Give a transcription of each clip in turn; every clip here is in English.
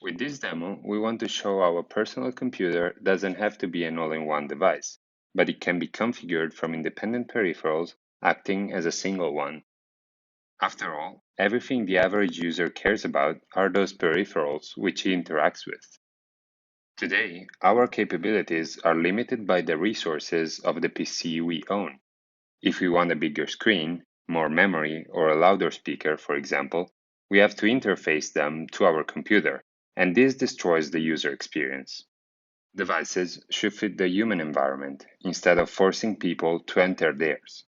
With this demo, we want to show how a personal computer doesn't have to be an all-in-one device, but it can be configured from independent peripherals acting as a single one. After all, everything the average user cares about are those peripherals which he interacts with. Today, our capabilities are limited by the resources of the PC we own. If we want a bigger screen, more memory, or a louder speaker, for example, we have to interface them to our computer, and this destroys the user experience. Devices should fit the human environment instead of forcing people to enter theirs.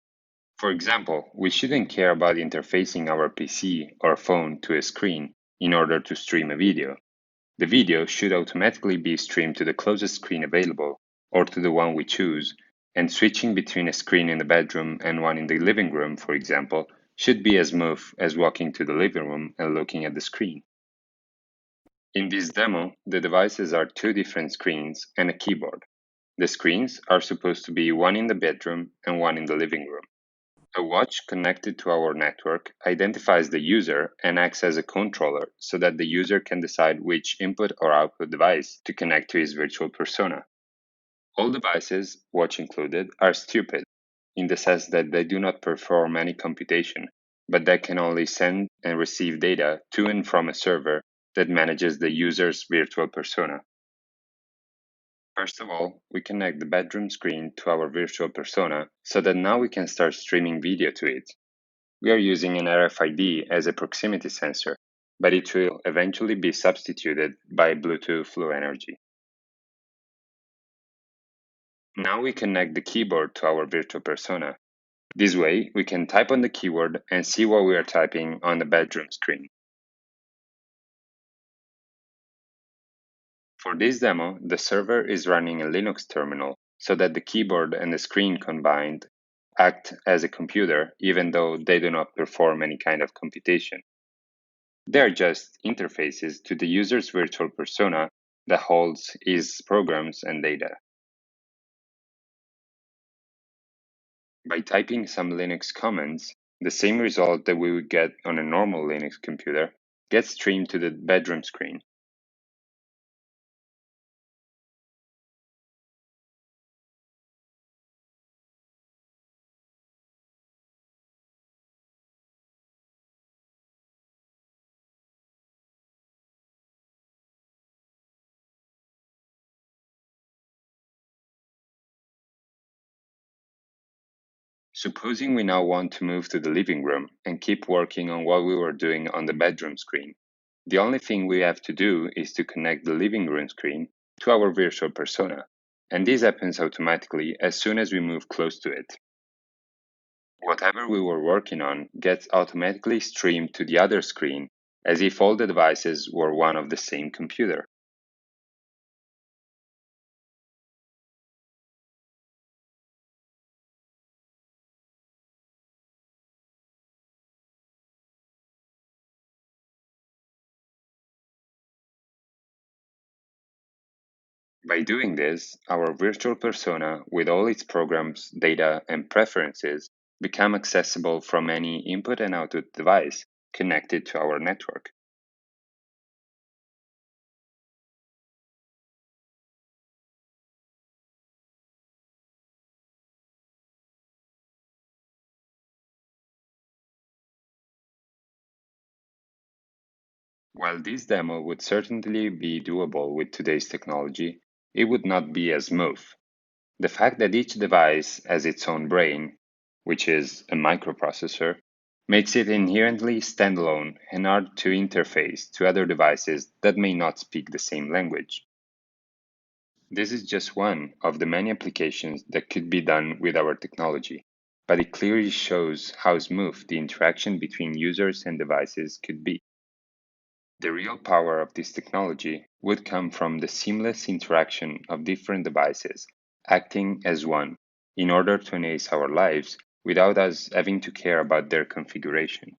For example, we shouldn't care about interfacing our PC or phone to a screen in order to stream a video. The video should automatically be streamed to the closest screen available, or to the one we choose, and switching between a screen in the bedroom and one in the living room, for example, should be as smooth as walking to the living room and looking at the screen. In this demo, the devices are two different screens and a keyboard. The screens are supposed to be one in the bedroom and one in the living room. A watch connected to our network identifies the user and acts as a controller so that the user can decide which input or output device to connect to his virtual persona. All devices, watch included, are stupid in the sense that they do not perform any computation, but they can only send and receive data to and from a server that manages the user's virtual persona. First of all, we connect the bedroom screen to our virtual persona so that now we can start streaming video to it. We are using an RFID as a proximity sensor, but it will eventually be substituted by Bluetooth Low Energy. Now we connect the keyboard to our virtual persona. This way, we can type on the keyboard and see what we are typing on the bedroom screen. For this demo, the server is running a Linux terminal so that the keyboard and the screen combined act as a computer even though they do not perform any kind of computation. They are just interfaces to the user's virtual persona that holds his programs and data. By typing some Linux commands, the same result that we would get on a normal Linux computer gets streamed to the bedroom screen. Supposing we now want to move to the living room and keep working on what we were doing on the bedroom screen. The only thing we have to do is to connect the living room screen to our virtual persona, and this happens automatically as soon as we move close to it. Whatever we were working on gets automatically streamed to the other screen as if all the devices were one of the same computer. By doing this, our virtual persona, with all its programs, data, and preferences, become accessible from any input and output device connected to our network. While this demo would certainly be doable with today's technology, it would not be as smooth. The fact that each device has its own brain, which is a microprocessor, makes it inherently standalone and hard to interface to other devices that may not speak the same language. This is just one of the many applications that could be done with our technology, but it clearly shows how smooth the interaction between users and devices could be. The real power of this technology would come from the seamless interaction of different devices acting as one in order to enhance our lives without us having to care about their configuration.